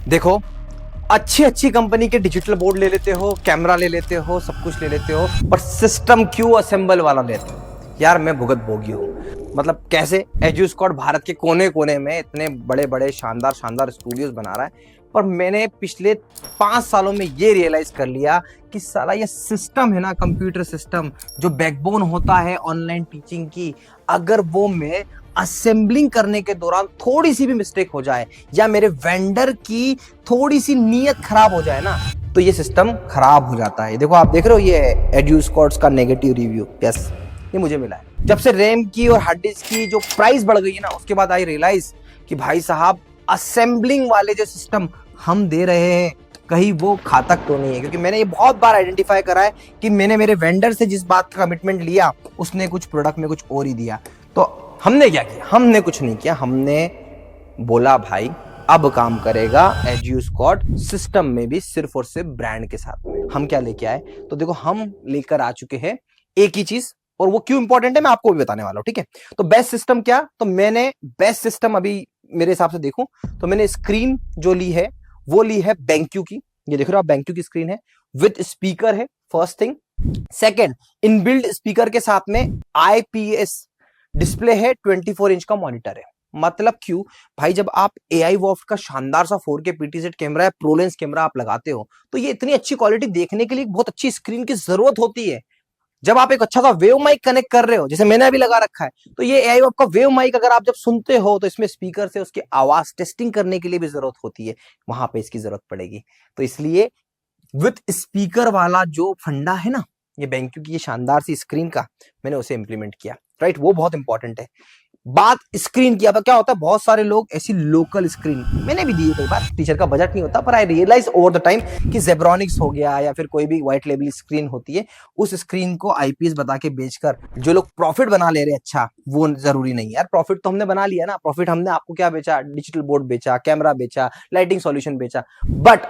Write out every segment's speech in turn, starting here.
देखो, अच्छी अच्छी कंपनी के डिजिटल बोर्ड ले लेते हो, कैमरा ले लेते हो, सब कुछ ले लेते हो, पर सिस्टम क्यों असेंबल वाला लेते हो? यार मैं भुगत भोगी हूँ। मतलब कैसे एजुस्कॉट भारत के कोने कोने में इतने बड़े बड़े शानदार शानदार स्टूडियोज बना रहा है, पर मैंने पिछले 5 सालों में ये रियलाइज कर लिया कि साला ये सिस्टम है ना, कंप्यूटर सिस्टम जो बैकबोन होता है ऑनलाइन टीचिंग की, अगर वो मैं असेंबलिंग करने के दौरान थोड़ी सी भी मिस्टेक हो जाए या मेरे वेंडर की थोड़ी सी नीयत खराब हो जाए ना, तो ये सिस्टम खराब हो जाता है। देखो, आप देख रहे हो ये एड्यूस्कॉट्स का नेगेटिव रिव्यू। यस, ये मुझे मिला है। जब से रैम की और हार्ड डिस्क की जो प्राइस बढ़ गई है ना, उसके बाद आई रियलाइज कि भाई साहब, असेंबलिंग वाले जो सिस्टम हम दे रहे हैं कहीं वो घातक तो नहीं है। क्योंकि मैंने ये बहुत बार आइडेंटिफाई करा है कि मैंने मेरे वेंडर से जिस बात का कमिटमेंट लिया, उसने कुछ प्रोडक्ट में कुछ और ही दिया। तो हमने क्या किया? हमने कुछ नहीं किया। हमने बोला भाई अब काम करेगा एड्यूस्कॉट सिस्टम में भी सिर्फ और सिर्फ ब्रांड के साथ में। हम क्या लेके आए? तो देखो, हम लेकर आ चुके हैं एक ही चीज, और वो क्यों इंपॉर्टेंट है मैं आपको भी बताने वाला हूं। ठीक है, तो बेस्ट सिस्टम क्या? तो मैंने बेस्ट सिस्टम अभी मेरे हिसाब से देखूं तो मैंने स्क्रीन जो ली है वो ली है बैंक्यू की। ये देख रहे हो आप, बैंक्यू की स्क्रीन है, विद स्पीकर है, first thing. Second, inbuilt speaker के साथ में आईपीएस डिस्प्ले है, 24 इंच का मॉनिटर है। मतलब क्यों भाई? जब आप एआई वॉफ्ट का शानदार सा 4K पीटीजेड कैमरा है, प्रोलेंस कैमरा आप लगाते हो, तो ये इतनी अच्छी क्वालिटी देखने के लिए बहुत अच्छी स्क्रीन की जरूरत होती है। जब आप एक अच्छा सा वेव माइक कनेक्ट कर रहे हो, जैसे मैंने अभी लगा रखा है, तो ये एआई वॉफ का वेव माइक अगर आप जब सुनते हो तो इसमें स्पीकर से उसकी आवाज टेस्टिंग करने के लिए भी जरूरत होती है, वहां पे इसकी जरूरत पड़ेगी। तो इसलिए विथ स्पीकर वाला जो फंडा है ना, ये बैंक्यू की ये शानदार सी स्क्रीन का, मैंने उसे इंप्लीमेंट किया। राइट, वो बहुत इंपॉर्टेंट है। बात स्क्रीन की, अब क्या होता है, बहुत सारे लोग ऐसी लोकल स्क्रीन मैंने भी दी है कई बार, टीचर का बजट नहीं होता, पर आई रियलाइज ओवर द टाइम कि जेब्रॉनिक्स हो गया या फिर कोई भी व्हाइट लेबल स्क्रीन होती है, उस स्क्रीन को आईपीएस बता के बेचकर जो लोग प्रॉफिट बना ले रहे हैं, अच्छा वो जरूरी नहीं है यार। प्रॉफिट तो हमने बना लिया ना। प्रॉफिट हमने आपको क्या बेचा? डिजिटल बोर्ड बेचा, कैमरा बेचा, लाइटिंग सॉल्यूशन बेचा, बट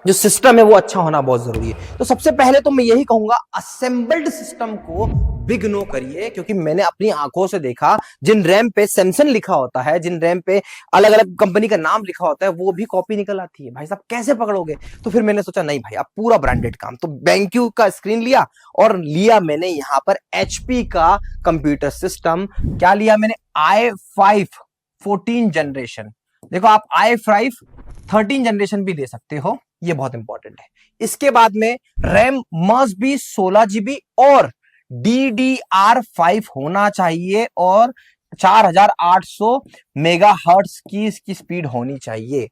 जो सिस्टम है वो अच्छा होना बहुत जरूरी है। तो सबसे पहले तो मैं यही कहूंगा, असेंबल्ड सिस्टम को बिग नो करिए। क्योंकि मैंने अपनी आंखों से देखा, जिन रैम पे सैमसंग लिखा होता है, जिन रैम पे अलग अलग कंपनी का नाम लिखा होता है, वो भी कॉपी निकल आती है। भाई साहब कैसे पकड़ोगे? तो फिर मैंने सोचा नहीं भाई, अब पूरा ब्रांडेड काम। तो बैंक्यू का स्क्रीन लिया, और लिया मैंने यहां पर एचपी का कंप्यूटर सिस्टम। क्या लिया मैंने? i5 14 generation. देखो, आप i5 13 जनरेशन भी ले सकते हो, ये बहुत इंपॉर्टेंट है। इसके बाद में रैम मस्ट बी 16 GB और DDR5 होना चाहिए, और 4800 मेगाहर्ट्ज की इसकी स्पीड होनी चाहिए।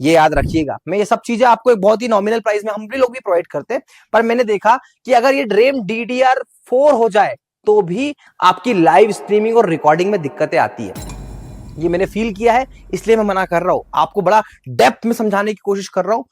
ये याद रखिएगा। मैं ये सब चीजें आपको एक बहुत ही नॉमिनल प्राइस में हम भी लोग भी प्रोवाइड करते हैं, पर मैंने देखा कि अगर ये रैम DDR4 हो जाए तो भी आपकी लाइव स्ट्रीमिंग और रिकॉर्डिंग में दिक्कतें आती है। ये मैंने फील किया है, इसलिए मैं मना कर रहा हूं। आपको बड़ा डेप्थ में समझाने की कोशिश कर रहा हूं।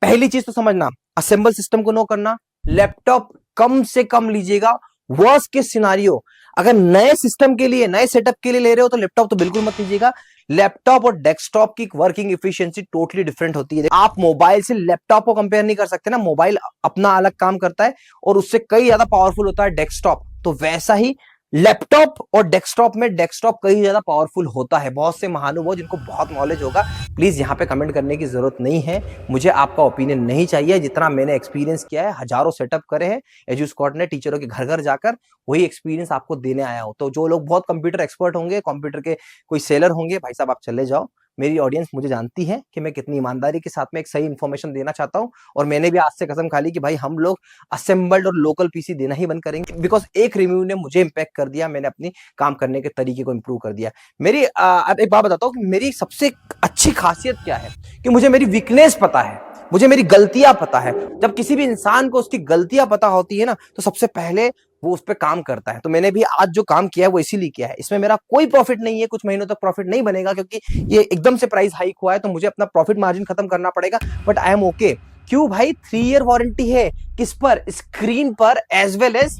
पहली चीज तो समझना, असेंबल सिस्टम को नो करना, लैपटॉप कम से कम लीजिएगा। वर्स्ट केस सिनारियो, अगर नए सिस्टम के लिए, नए सेटअप के लिए ले रहे हो तो लैपटॉप तो बिल्कुल मत लीजिएगा। लैपटॉप और डेस्कटॉप की वर्किंग एफिशिएंसी टोटली डिफरेंट होती है। आप मोबाइल से लैपटॉप को कंपेयर नहीं कर सकते ना। मोबाइल अपना अलग काम करता है और उससे कई ज्यादा पावरफुल होता है डेस्कटॉप। तो वैसा ही लैपटॉप और डेस्कटॉप में डेस्कटॉप कहीं ज्यादा पावरफुल होता है। बहुत से महानुभाव जिनको बहुत नॉलेज होगा, प्लीज यहां पे कमेंट करने की जरूरत नहीं है। मुझे आपका ओपिनियन नहीं चाहिए। जितना मैंने एक्सपीरियंस किया है, हजारों सेटअप करे हैं एजुस्कॉट ने, टीचरों के घर घर जाकर, वही एक्सपीरियंस आपको देने आया हूं। तो जो लोग बहुत कंप्यूटर एक्सपर्ट होंगे, कंप्यूटर के कोई सेलर होंगे, भाई साहब आप चले जाओ। मेरी ऑडियंस मुझे जानती है कि मैं कितनी ईमानदारी के साथ में एक सही इंफॉर्मेशन देना चाहता हूं, और मैंने भी आज से कसम खा ली कि भाई हम लोग असेंबल्ड और लोकल पीसी देना ही बंद करेंगे। बिकॉज एक रिव्यू ने मुझे इंपैक्ट कर दिया, मैंने अपनी काम करने के तरीके को इंप्रूव कर दिया। मेरी एक बात बताता हूँ कि मेरी सबसे अच्छी खासियत क्या है, कि मुझे मेरी वीकनेस पता है, मुझे मेरी गलतियां पता है। जब किसी भी इंसान को उसकी गलतियां पता होती है ना, तो सबसे पहले वो उस पर काम करता है। तो मैंने भी आज जो काम किया है वो इसीलिए किया है। इसमें मेरा कोई प्रॉफिट नहीं है, कुछ महीनों तक प्रॉफिट नहीं बनेगा, क्योंकि ये एकदम से प्राइस हाइक हुआ है, तो मुझे अपना प्रॉफिट मार्जिन खत्म करना पड़ेगा। But I am okay. क्यों भाई? 3 ईयर वारंटी है। किस पर? स्क्रीन पर, एज वेल एज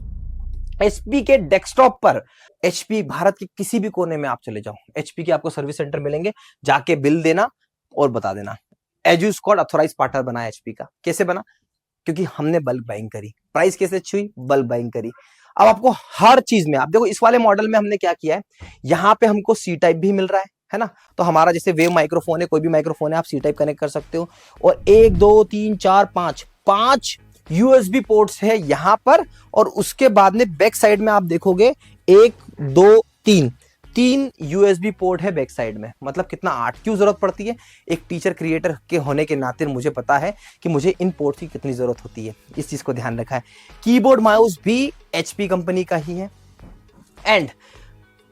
एचपी के डेस्कटॉप पर। एचपी भारत के किसी भी कोने में आप चले जाओ, एचपी के आपको सर्विस सेंटर मिलेंगे, जाके बिल देना और बता देना। एजुस्कॉट ऑथोराइज पार्टनर बना एचपी का। कैसे बना? क्योंकि हमने बल्क बाइंग करी। प्राइस कैसे अच्छी हुई? बल्क बाइंग करी। अब आपको हर चीज में, आप देखो इस वाले मॉडल में हमने क्या किया है, यहां पे हमको सी टाइप भी मिल रहा है, है ना। तो हमारा जैसे वेव माइक्रोफोन है, कोई भी माइक्रोफोन है, आप सी टाइप कनेक्ट कर सकते हो। और 1 2 3 4 5 यूएसबी पोर्ट्स है यहां पर। और उसके बाद में बैक साइड में आप देखोगे 1 2 3 यूएसबी पोर्ट है बैक साइड में। मतलब कितना 8 क्यों जरूरत पड़ती है? एक टीचर क्रिएटर के होने के नाते मुझे पता है कि मुझे इन पोर्ट्स की कितनी जरूरत होती है, इस चीज को ध्यान रखा है। कीबोर्ड माउस भी एचपी कंपनी का ही है। एंड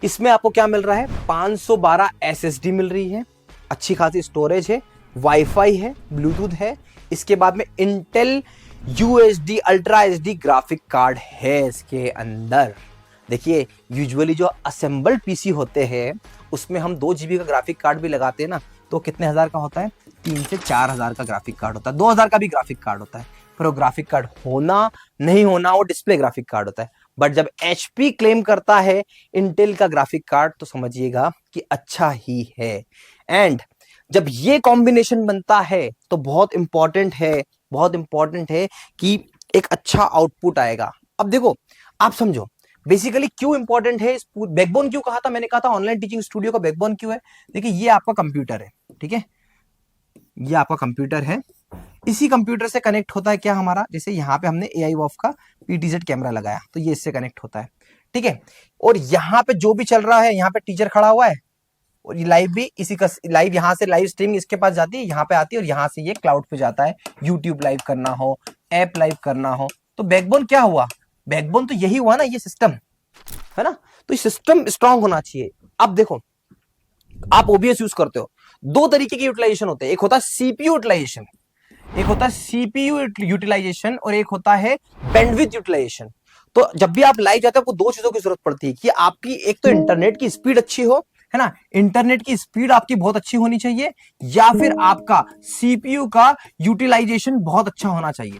इसमें आपको क्या मिल रहा है? 512 एसएसडी मिल रही है, अच्छी खासी स्टोरेज है, वाईफाई है, ब्लूटूथ है। इसके बाद में Intel USD ultra HD graphic card है इसके अंदर। देखिए यूजुअली जो असेंबल्ड पीसी होते हैं उसमें हम 2 GB का ग्राफिक कार्ड भी लगाते हैं ना, तो कितने हजार का होता है? 3 से 4 हजार का ग्राफिक कार्ड होता है, 2000 का भी ग्राफिक कार्ड होता है। पर वो ग्राफिक कार्ड होना नहीं होना वो डिस्प्ले ग्राफिक कार्ड होता है। बट जब एचपी क्लेम करता है इंटेल का ग्राफिक कार्ड तो समझिएगा कि अच्छा ही है। एंड जब ये कॉम्बिनेशन बनता है तो बहुत इंपॉर्टेंट है कि एक अच्छा आउटपुट आएगा। अब देखो आप समझो बेसिकली क्यों इंपॉर्टेंट है। बैकबोन क्यों कहा था? मैंने कहा था ऑनलाइन टीचिंग स्टूडियो का बैकबोन क्यों है। देखिए ये आपका कंप्यूटर है, ठीक है, ये आपका कंप्यूटर है। इसी कंप्यूटर से कनेक्ट होता है क्या हमारा, जैसे यहाँ पे हमने AI वॉफ का PTZ कैमरा लगाया तो ये इससे कनेक्ट होता है, ठीक है। और यहाँ पे जो भी चल रहा है, यहाँ पे टीचर खड़ा हुआ है और ये लाइव भी इसी का लाइव, यहाँ से लाइव स्ट्रीमिंग इसके पास जाती है, यहाँ पे आती है और यहाँ से ये क्लाउड पे जाता है। यूट्यूब लाइव करना हो, ऐप लाइव करना हो, तो बैकबोन क्या हुआ? बैकबोन तो यही हुआ ना, ये सिस्टम है ना। तो ये सिस्टम स्ट्रांग होना चाहिए। अब देखो आप OBS यूज करते हो, 2 तरीके के यूटिलाइजेशन होते हैं। एक होता है सीपीयू यूटिलाइजेशन, एक होता है सीपीयू यूटिलाइजेशन और एक होता है बैंडविड्थ यूटिलाइजेशन। तो जब भी आप लाइव जाते हो आपको 2 चीजों की जरूरत पड़ती है कि आपकी एक तो इंटरनेट की स्पीड अच्छी हो, है ना, इंटरनेट की स्पीड आपकी बहुत अच्छी होनी चाहिए, या फिर आपका सीपीयू का यूटिलाइजेशन बहुत अच्छा होना चाहिए,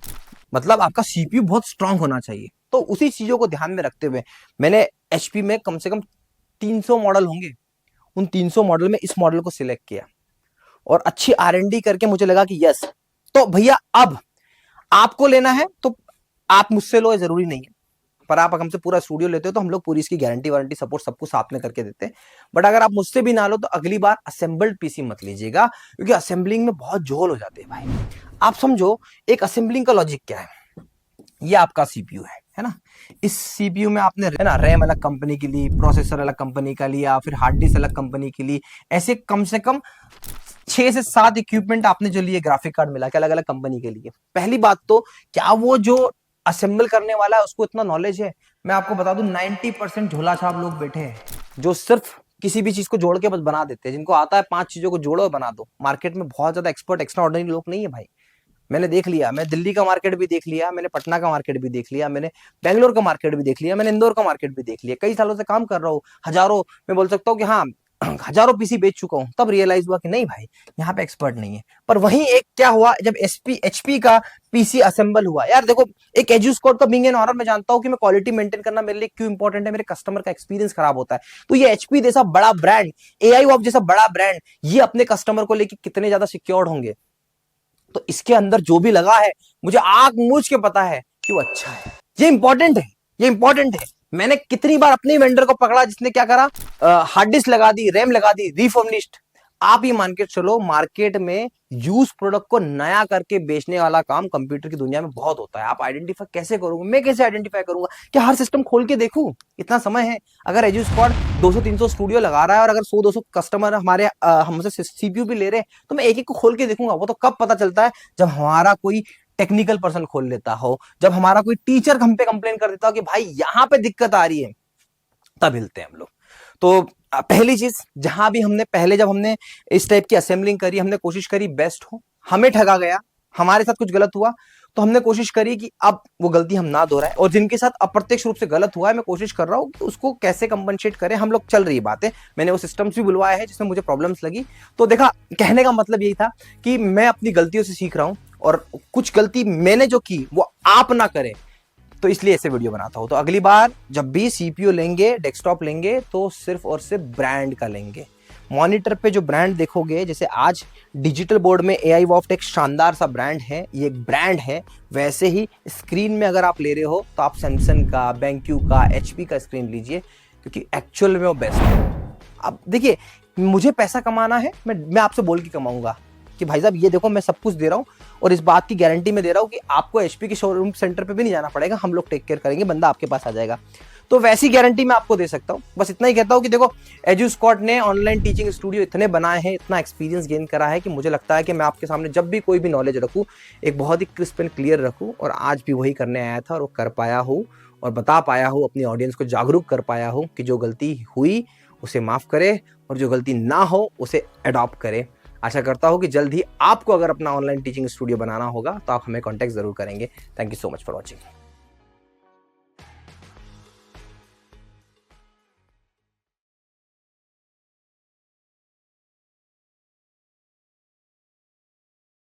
मतलब आपका सीपीयू बहुत स्ट्रांग होना चाहिए। तो उसी चीजों को ध्यान में रखते हुए मैंने एचपी में कम से कम 300 मॉडल होंगे, उन 300 मॉडल में इस मॉडल को सिलेक्ट किया और अच्छी R&D करके मुझे लगा कि यस, तो भैया अब आपको लेना है तो आप मुझसे लो, जरूरी नहीं है, पर आप हमसे पूरा स्टूडियो लेते हो तो हम लोग पूरी इसकी गारंटी वारंटी सपोर्ट सब कुछ साथ में करके देते हैं। बट अगर आप मुझसे भी ना लो तो अगली बार असेंबल्ड पीसी मत लीजिएगा, क्योंकि असेंबलिंग में बहुत झोल हो जाते हैं भाई। आप समझो एक असेंबलिंग का लॉजिक क्या है। ये आपका सीपीयू है ना, इस सीपीयू में आपने है ना रैम अलग कंपनी के लिए, प्रोसेसर अलग कंपनी का लिया, फिर हार्ड डिस्क अलग कंपनी के लिए, ऐसे कम से कम 6 से 7 इक्विपमेंट आपने जो लिए ग्राफिक कार्ड मिला के अलग अलग कंपनी के लिए। पहली बात तो क्या वो जो असेंबल करने वाला है उसको इतना नॉलेज है? मैं आपको बता दूं 90% झोला छाप लोग बैठे हैं जो सिर्फ किसी भी चीज को जोड़ के बस बना देते हैं, जिनको आता है 5 चीजों को जोड़ो और बना दो। मार्केट में बहुत ज्यादा एक्सपर्ट एक्स्ट्रा ऑर्डिनरी लोग नहीं है भाई। मैंने देख लिया, मैं दिल्ली का मार्केट भी देख लिया, मैंने पटना का मार्केट भी देख लिया, मैंने बेंगलोर का मार्केट भी देख लिया, मैंने इंदौर का मार्केट भी देख लिया। कई सालों से काम कर रहा हूँ, हजारों, मैं बोल सकता हूँ कि हाँ हजारों पीसी बेच चुका हूं, तब रियलाइज हुआ कि नहीं भाई यहाँ पे एक्सपर्ट नहीं है। पर वहीं एक क्या हुआ, जब एचपी का पीसी असेंबल हुआ, यार देखो एक एजुस्कोड का बिंग एंड ऑनर मैं जानता हूं कि मैं क्वालिटी मेंटेन करना मेरे लिए क्यों इंपॉर्टेंट है, मेरे कस्टमर का एक्सपीरियंस खराब होता है। तो ये एचपी जैसा बड़ा ब्रांड, AI वॉफ जैसा बड़ा ब्रांड, ये अपने कस्टमर को लेकर कितने ज्यादा सिक्योर्ड होंगे। तो इसके अंदर जो भी लगा है मुझे आंख मूझ के पता है कि वो अच्छा है। ये इंपॉर्टेंट है, ये इंपॉर्टेंट है। मैंने कितनी बार अपने वेंडर को पकड़ा जिसने क्या करा, हार्ड डिस्क लगा दी, रैम लगा दी, रिफर्निश्ड। आप ये मान के चलो मार्केट में यूज प्रोडक्ट को नया करके बेचने वाला काम कंप्यूटर की दुनिया में बहुत होता है। आप आइडेंटिफाई कैसे करोगे? मैं कैसे आइडेंटिफाई करूंगा? क्या हर सिस्टम खोल के देखूं? इतना समय है? अगर एजू स्क्वाड 200-300 स्टूडियो लगा रहा है और अगर 100-200 कस्टमर हमारे हमसे सीपीयू भी ले रहे हैं, तो मैं एक एक को खोल के देखूंगा। वो तो कब पता चलता है जब हमारा कोई टेक्निकल पर्सन खोल लेता हो, जब हमारा कोई टीचर हम पे कंप्लेन कर देता हो कि भाई यहां पे दिक्कत आ रही है, तब हिलते हैं हम लोग। तो पहली चीज, जहां भी हमने पहले जब हमने इस टाइप की असेंबलिंग करी, हमने कोशिश करी बेस्ट हो। हमें ठगा गया, हमारे साथ कुछ गलत हुआ, तो हमने कोशिश करी कि अब वो गलती हम ना दोहराए। और जिनके साथ अप्रत्यक्ष रूप से गलत हुआ है, मैं कोशिश कर रहा हूं कि उसको कैसे कंपनसेट करें। हम लोग चल रही बात है, मैंने वो सिस्टम्स भी बुलवाए हैं जिसमें मुझे प्रॉब्लम्स लगी। तो देखा, कहने का मतलब यही था कि मैं अपनी गलतियों से सीख रहा हूं और कुछ गलती मैंने जो की वो आप ना करें, तो इसलिए ऐसे वीडियो बनाता हूं। तो अगली बार जब भी सीपीयू लेंगे, डेस्कटॉप लेंगे, तो सिर्फ और सिर्फ ब्रांड का लेंगे। मॉनिटर पे जो ब्रांड देखोगे, जैसे आज डिजिटल बोर्ड में AI वॉफ्ट एक शानदार सा ब्रांड है, ये एक ब्रांड है, वैसे ही स्क्रीन में अगर आप ले रहे हो तो आप सैमसंग का, BenQ का, HP का स्क्रीन लीजिए, क्योंकि एक्चुअल में वो बेस्ट है। अब देखिए मुझे पैसा कमाना है, मैं आपसे बोल के कमाऊंगा कि भाई साहब ये देखो मैं सब कुछ दे रहा हूँ और इस बात की गारंटी मैं दे रहा हूँ कि आपको एचपी के शोरूम सेंटर पे भी नहीं जाना पड़ेगा, हम लोग टेक केयर करेंगे, बंदा आपके पास आ जाएगा। तो वैसी गारंटी मैं आपको दे सकता हूँ। बस इतना ही कहता हूँ कि देखो एजुस्कॉट ने ऑनलाइन टीचिंग स्टूडियो इतने बनाए हैं, इतना एक्सपीरियंस गेन करा है कि मुझे लगता है कि मैं आपके सामने जब भी कोई भी नॉलेज रखूँ एक बहुत ही क्रिस्प एंड क्लियर रखूँ, और आज भी वही करने आया था और वो कर पाया हूँ और बता पाया हूँ, अपनी ऑडियंस को जागरूक कर पाया हूँ कि जो गलती हुई उसे माफ करे और जो गलती ना हो उसे अडॉप्ट करे। आशा करता हूँ कि जल्द ही आपको अगर अपना ऑनलाइन टीचिंग स्टूडियो बनाना होगा तो आप हमें कॉन्टैक्ट जरूर करेंगे। Thank you so much for watching.